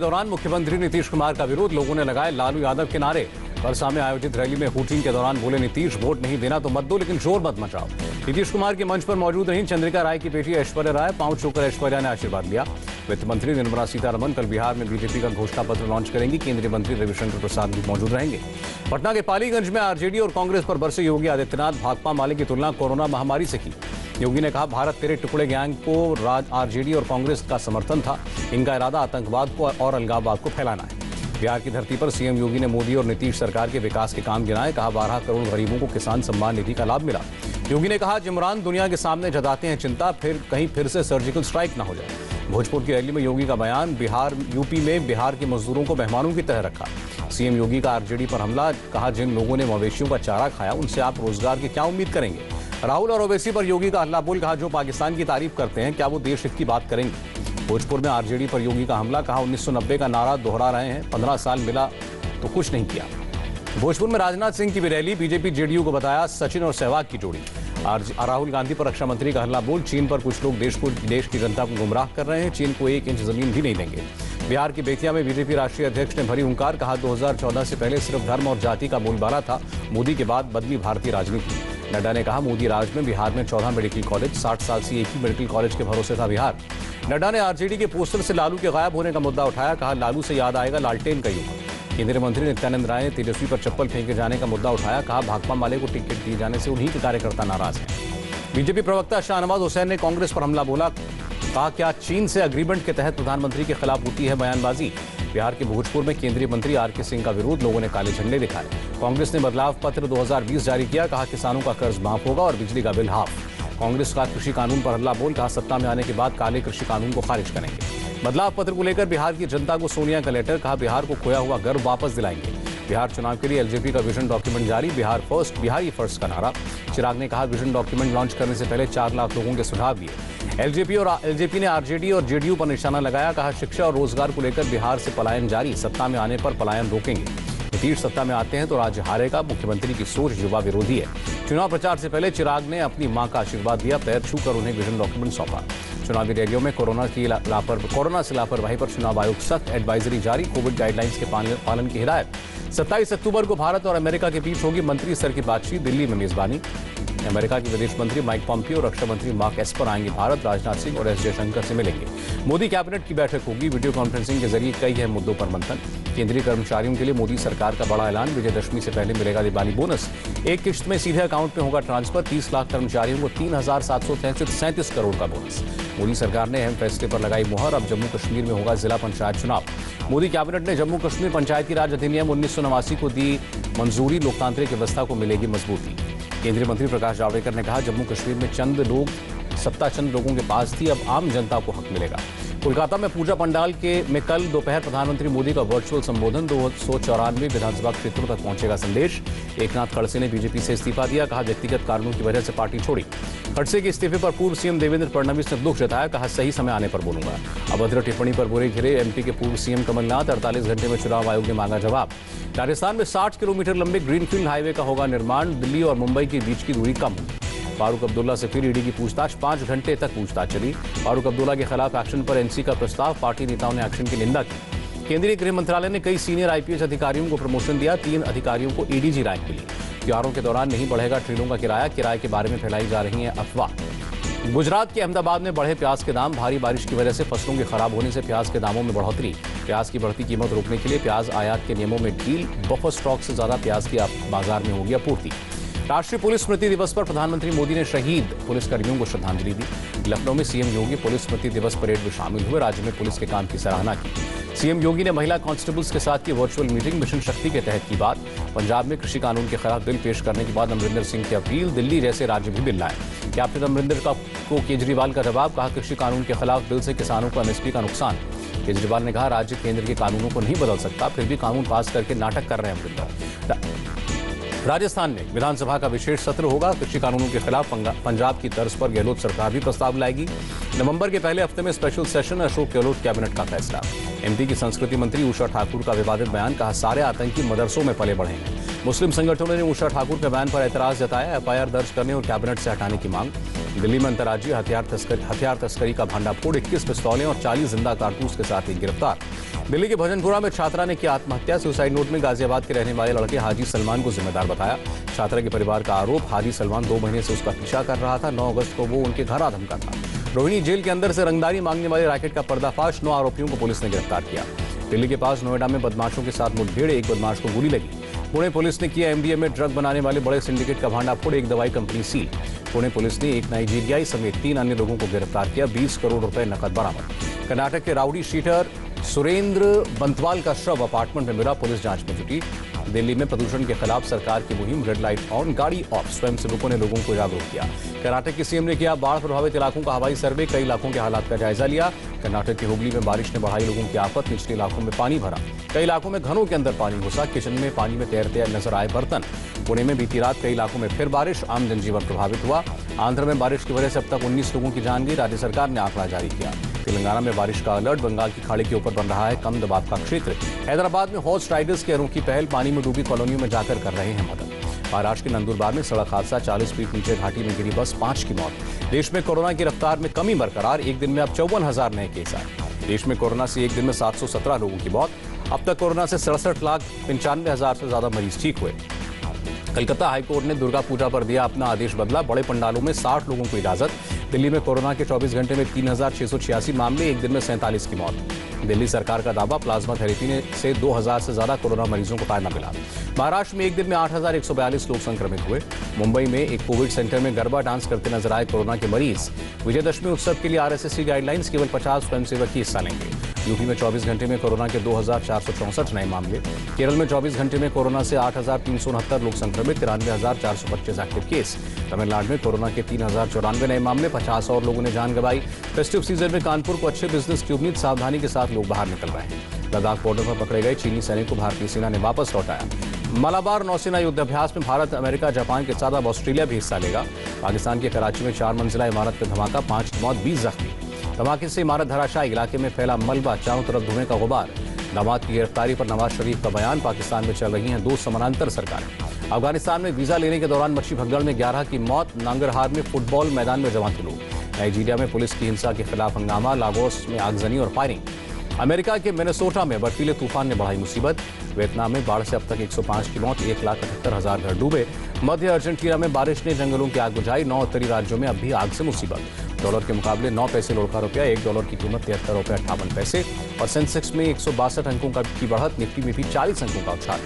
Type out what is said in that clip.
दौरान मुख्यमंत्री नीतीश कुमार का विरोध, लोगों ने लगाए लालू यादव के नारे। परसा में आयोजित रैली में हुटिंग के दौरान बोले नीतीश, वोट नहीं देना तो मत दो लेकिन शोर मत मचाओ। नीतीश कुमार के मंच पर मौजूद रहीं चंद्रिका राय की बेटी ऐश्वर्या राय। पांव छूकर ऐश्वर्या ने आशीर्वाद लिया। वित्त मंत्री निर्मला सीतारमण कल बिहार में बीजेपी का घोषणा पत्र लॉन्च करेंगी। केंद्रीय मंत्री रविशंकर प्रसाद भी मौजूद रहेंगे। पटना के पालीगंज में आरजेडी और कांग्रेस पर बरसे योगी आदित्यनाथ। भाकपा माले की तुलना कोरोना महामारी से की। योगी ने कहा, भारत तेरे टुकड़े गैंग को आरजेडी और कांग्रेस का समर्थन था। इनका इरादा आतंकवाद को और अलगाववाद को फैलाना है। बिहार की धरती पर सीएम योगी ने मोदी और नीतीश सरकार के विकास के काम गिनाए। कहा, 12 करोड़ गरीबों को किसान सम्मान निधि का लाभ मिला। योगी ने कहा, इमरान दुनिया के सामने जताते हैं चिंता, फिर से सर्जिकल स्ट्राइक न हो जाए। भोजपुर की रैली में योगी का बयान, यूपी में बिहार के मजदूरों को मेहमानों की तरह रखा। सीएम योगी का आरजेडी पर हमला। कहा, जिन लोगों ने मवेशियों का चारा खाया उनसे आप रोजगार की क्या उम्मीद करेंगे। राहुल और ओवैसी पर योगी का हल्ला बोल। कहा, जो पाकिस्तान की तारीफ करते हैं क्या वो देश हित की बात करेंगे। भोजपुर में आरजेडी पर योगी का हमला। कहा, 1990 का नारा दोहरा रहे हैं, 15 साल मिला तो कुछ नहीं किया। भोजपुर में राजनाथ सिंह की भी रैली। बीजेपी जेडीयू को बताया सचिन और सहवाग की जोड़ी। राहुल गांधी पर रक्षा मंत्री का हल्ला बोल। चीन पर कुछ लोग देश की जनता को गुमराह कर रहे हैं। चीन को 1 इंच जमीन भी नहीं देंगे। बिहार की बेतिया में बीजेपी राष्ट्रीय अध्यक्ष ने भरी हुंकार। कहा, 2014 से पहले सिर्फ धर्म और जाति का बोलबाला था। मोदी के बाद बदली भारतीय राजनीति। नड्डा ने कहा, मोदी राज में बिहार में 14 मेडिकल कॉलेज, 60 साल से एक ही मेडिकल कॉलेज के भरोसे था बिहार। नड्डा ने आरजेडी के पोस्टर से लालू के गायब होने का मुद्दा उठाया। कहा, लालू से याद आएगा लालटेन का युग। केंद्रीय मंत्री नित्यानंद राय ने तेजस्वी पर चप्पल फेंके जाने का मुद्दा उठाया। कहा, भाकपा माले को टिकट दिए जाने से उन्हीं के कार्यकर्ता नाराज हैं। बीजेपी प्रवक्ता शाहनवाज हुसैन ने कांग्रेस पर हमला बोला। कहा, क्या चीन से एग्रीमेंट के तहत प्रधानमंत्री के खिलाफ होती है बयानबाजी। बिहार के भोजपुर में केंद्रीय मंत्री आरके सिंह का विरोध, लोगों ने काले झंडे दिखाए। कांग्रेस ने बदलाव पत्र 2020 जारी किया। कहा, किसानों का कर्ज माफ होगा और बिजली का बिल हाफ। कांग्रेस का कृषि कानून पर हल्ला बोल। कहा, सत्ता में आने के बाद काले कृषि कानून को खारिज करेंगे। बदलाव पत्र को लेकर बिहार की जनता को सोनिया का लेटर। कहा, बिहार को खोया हुआ गर्व वापस दिलाएंगे। बिहार चुनाव के लिए एलजेपी का विजन डॉक्यूमेंट जारी। बिहार फर्स्ट, बिहारी फर्स्ट का नारा। चिराग ने कहा, विजन डॉक्यूमेंट लॉन्च करने से पहले 4 लाख लोगों के सुझाव लिए। एलजेपी ने आरजेडी और जेडीयू पर निशाना लगाया। कहा, शिक्षा और रोजगार को लेकर बिहार से पलायन जारी। सत्ता में आने पर पलायन रोकेंगे। नीतीश सत्ता में आते हैं तो राज्य हारेगा। मुख्यमंत्री की सोच युवा विरोधी है। चुनाव प्रचार से पहले चिराग ने अपनी मां का आशीर्वाद दिया। पैर छूकर उन्हें विजन डॉक्यूमेंट सौंपा। चुनावी रैलियों में कोरोना से लापरवाही पर चुनाव आयोग सख्त एडवाइजरी जारी। कोविड गाइडलाइंस के पालन की हिदायत। 27 अक्टूबर को भारत और अमेरिका के बीच होगी मंत्री स्तर की बातचीत। दिल्ली में मेजबानी। अमेरिका के विदेश मंत्री माइक पॉम्पियो और रक्षा मंत्री मार्क एस्पर आएंगे भारत। राजनाथ सिंह और एस जयशंकर से मिलेंगे। मोदी कैबिनेट की बैठक होगी। वीडियो कॉन्फ्रेंसिंग के जरिए कई अहम मुद्दों पर मंथन। केंद्रीय कर्मचारियों के लिए मोदी सरकार का बड़ा ऐलान। विजयदशमी से पहले मिलेगा दिवाली बोनस। एक किश्त में सीधे अकाउंट में होगा ट्रांसफर। 30 लाख कर्मचारियों को 3,737 करोड़ का बोनस। मोदी सरकार ने अहम फैसले पर लगाई मुहर। अब जम्मू कश्मीर में होगा जिला पंचायत चुनाव। मोदी कैबिनेट ने जम्मू कश्मीर पंचायती राज अधिनियम 1989 को दी मंजूरी। लोकतांत्रिक व्यवस्था को मिलेगी मजबूती। केंद्रीय मंत्री प्रकाश जावड़ेकर ने कहा, जम्मू कश्मीर में सत्ता चंद लोगों के पास थी, अब आम जनता को हक मिलेगा। कोलकाता में पूजा पंडाल में कल दोपहर प्रधानमंत्री मोदी का वर्चुअल संबोधन। 294 विधानसभा क्षेत्रों तक पहुंचेगा संदेश। एकनाथ खड़से ने बीजेपी से इस्तीफा दिया। कहा, व्यक्तिगत कारणों की वजह से पार्टी छोड़ी। खड़से के इस्तीफे पर पूर्व सीएम देवेंद्र फडणवीस ने दुख जताया। कहा, सही समय आने पर बोलूंगा। अभद्र टिप्पणी पर बुरे घिरे एमपी के पूर्व सीएम कमलनाथ। 48 घंटे में चुनाव आयोग ने मांगा जवाब। राजस्थान में 60 किलोमीटर लंबे ग्रीनफील्ड हाईवे का होगा निर्माण। दिल्ली और मुंबई के बीच की दूरी कम होगी। फारूक अब्दुल्ला से फिर ईडी की पूछताछ। 5 घंटे तक पूछताछ चली। फारूक अब्दुल्ला के खिलाफ एक्शन पर एनसी का प्रस्ताव। पार्टी नेताओं ने एक्शन की निंदा की। केंद्रीय गृह मंत्रालय ने कई सीनियर आईपीएस अधिकारियों को प्रमोशन दिया। 3 अधिकारियों को एडीजी रैंक मिली। त्योहारों के दौरान नहीं बढ़ेगा ट्रेनों का किराया। किराए के बारे में फैलाई जा रही है अफवाह। गुजरात के अहमदाबाद में बढ़े प्याज के दाम। भारी बारिश की वजह से फसलों के खराब होने से प्याज के दामों में बढ़ोतरी। प्याज की बढ़ती कीमत रोकने के लिए प्याज आयात के नियमों में ढील। बफर स्टॉक से ज्यादा प्याज की बाजार में होगी आपूर्ति। राष्ट्रीय पुलिस स्मृति दिवस पर प्रधानमंत्री मोदी ने शहीद पुलिसकर्मियों को श्रद्धांजलि दी। लखनऊ में सीएम योगी पुलिस स्मृति दिवस परेड में शामिल हुए। राज्य में पुलिस के काम की सराहना की। सीएम योगी ने महिला कांस्टेबल्स के साथ की वर्चुअल मीटिंग। मिशन शक्ति के तहत की बात। पंजाब में कृषि कानून के खिलाफ बिल पेश करने के बाद अमरिंदर सिंह की अपील। दिल्ली जैसे राज्य भी बिल लाए। कैप्टन अमरिंदर को केजरीवाल का जवाब। कहा, कृषि कानून के खिलाफ बिल से किसानों को एमएसपी का नुकसान। केजरीवाल ने कहा, राज्य केंद्र के कानूनों को नहीं बदल सकता, फिर भी कानून पास करके नाटक कर रहे हैं अमरिंदर। राजस्थान में विधानसभा का विशेष सत्र होगा। कृषि कानूनों के खिलाफ पंजाब की तर्ज पर गहलोत सरकार भी प्रस्ताव लाएगी। नवंबर के पहले हफ्ते में special session. Ashok Gehlot cabinet का फैसला। एमपी की संस्कृति मंत्री उषा ठाकुर का विवादित बयान। कहा, सारे आतंकी मदरसों में पले बढ़े हैं। मुस्लिम संगठनों ने उषा ठाकुर के बयान पर एतराज जताया। एफआईआर दर्ज करने और कैबिनेट से हटाने की मांग। दिल्ली में अंतर्राज्यीय हथियार तस्करी का भांडाफोड़। 21 पिस्तौलें और 40 जिंदा कारतूस के साथ एक गिरफ्तार। दिल्ली के भजनपुरा में छात्रा ने की आत्महत्या। सुसाइड नोट में गाजियाबाद के रहने वाले लड़के हाजी सलमान को जिम्मेदार बताया। छात्रा के परिवार का आरोप, हाजी सलमान 2 महीने से उसका पीछा कर रहा था। 9 अगस्त को वो उनके घर आ धमका था। रोहिणी जेल के अंदर से रंगदारी मांगने वाले रैकेट का पर्दाफाश, 9 आरोपियों को पुलिस ने गिरफ्तार किया। दिल्ली के पास नोएडा में बदमाशों के साथ मुठभेड़, 1 बदमाश को गोली लगी। पुणे पुलिस ने किया एमडीएमए ड्रग बनाने वाले बड़े सिंडिकेट का भांडाफोड़, 1 दवाई कंपनी सील। पुणे पुलिस ने 1 नाइजीरियाई समेत 3 अन्य लोगों को गिरफ्तार किया। 20 करोड़ रुपए नकद बरामद। कर्नाटक के राउडी शीटर सुरेंद्र बंतवाल का शव अपार्टमेंट में मिला, पुलिस जांच में जुटी। दिल्ली में प्रदूषण के खिलाफ सरकार की मुहिम, रेड लाइट ऑन, गाड़ी ऑफ, स्वयंसेवकों ने लोगों को जागरूक किया। कर्नाटक के सीएम ने किया बाढ़ प्रभावित इलाकों का हवाई सर्वे, कई इलाकों के हालात का जायजा लिया। कर्नाटक के हुगली में बारिश ने बढ़ाई लोगों की आफत, निचले इलाकों में पानी भरा, कई इलाकों में घरों के अंदर पानी घुसा, किचन में पानी में तैरते नजर आए बर्तन। पुणे में बीती रात कई इलाकों में फिर बारिश, आम जनजीवन प्रभावित हुआ। आंध्र में बारिश की वजह से अब तक 19 लोगों की जान गई, राज्य सरकार ने आंकड़ा जारी किया। तेलंगाना में बारिश का अलर्ट, बंगाल की खाड़ी के ऊपर बन रहा है कम दबाव का क्षेत्र। हैदराबाद में हॉर्स राइडर्स की अनोखी पहल, पानी में डूबी कॉलोनियों में जाकर कर रहे हैं मदद। महाराष्ट्र के नंदुरबार में सड़क हादसा, 40 फीट नीचे घाटी में गिरी बस, 5 की मौत। देश में कोरोना की रफ्तार में कमी बरकरार, एक दिन में अब 54,000 नए केस आए। देश में कोरोना से एक दिन में 717 लोगों की मौत। अब तक कोरोना से 67,95,000 से ज्यादा मरीज ठीक हुए। कलकत्ता हाईकोर्ट ने दुर्गा पूजा पर दिया अपना आदेश बदला, बड़े पंडालों में 60 लोगों को इजाजत। दिल्ली में कोरोना के 24 घंटे में 3,686 मामले, एक दिन में 47 की मौत। दिल्ली सरकार का दावा, प्लाज्मा थेरेपी से 2,000 से ज्यादा कोरोना मरीजों को फायदा मिला। महाराष्ट्र में एक दिन में 8,142 लोग संक्रमित हुए। मुंबई में एक कोविड सेंटर में गरबा डांस करते नजर आए कोरोना के मरीज। विजयदशमी उत्सव के लिए आरएसएस की गाइडलाइंस, केवल 50 स्वयंसेवक ही हिस्सा लेंगे। यूपी में 24 घंटे में कोरोना के 2,464 नए मामले। केरल में 24 घंटे में कोरोना से 8,369 लोग संक्रमित, 93,425 एक्टिव केस। तमिलनाडु में कोरोना के 3,094 नए मामले, 50 और लोगों ने जान गंवाई। फेस्टिव सीजन में कानपुर को अच्छे बिजनेस की उम्मीद, सावधानी के साथ लोग बाहर निकल रहे हैं। लद्दाख बॉर्डर पर पकड़े गए चीनी सैनिक को भारतीय सेना ने वापस लौटाया। मलाबार नौसेना युद्धाभ्यास में भारत, अमेरिका, जापान के साथ अब ऑस्ट्रेलिया भी हिस्सा लेगा। पाकिस्तान के कराची में 4 मंजिला इमारत पर धमाका, 5 की मौत, 20 जख्मी। धमाके से इमारत धराशायी, इलाके में फैला मलबा, चारों तरफ धुएं का गुबार। दामाद की गिरफ्तारी पर नवाज शरीफ का बयान, पाकिस्तान में चल रही हैं 2 समानांतर सरकारें। अफगानिस्तान में वीजा लेने के दौरान मच्छी भगदड़ में 11 की मौत, नांगरहार में फुटबॉल मैदान में जमा थे लोग। नाइजीरिया में पुलिस की हिंसा के खिलाफ हंगामा, लागोस में आगजनी और फायरिंग। अमेरिका के मिनेसोटा में बर्फीले तूफान ने बढ़ाई मुसीबत। वियतनाम में बाढ़ से अब तक 105 की मौत, 1,78,000 घर डूबे। मध्य अर्जेंटीना में बारिश ने जंगलों की आग बुझाई, 9 उत्तरी राज्यों में अब भी आग से मुसीबत। डॉलर के मुकाबले 9 पैसे लौटा रुपया, $1 की कीमत 73 रुपये 58 पैसे। और सेंसेक्स में 162 अंकों की बढ़त, निफ्टी में भी 40 अंकों का उछाल।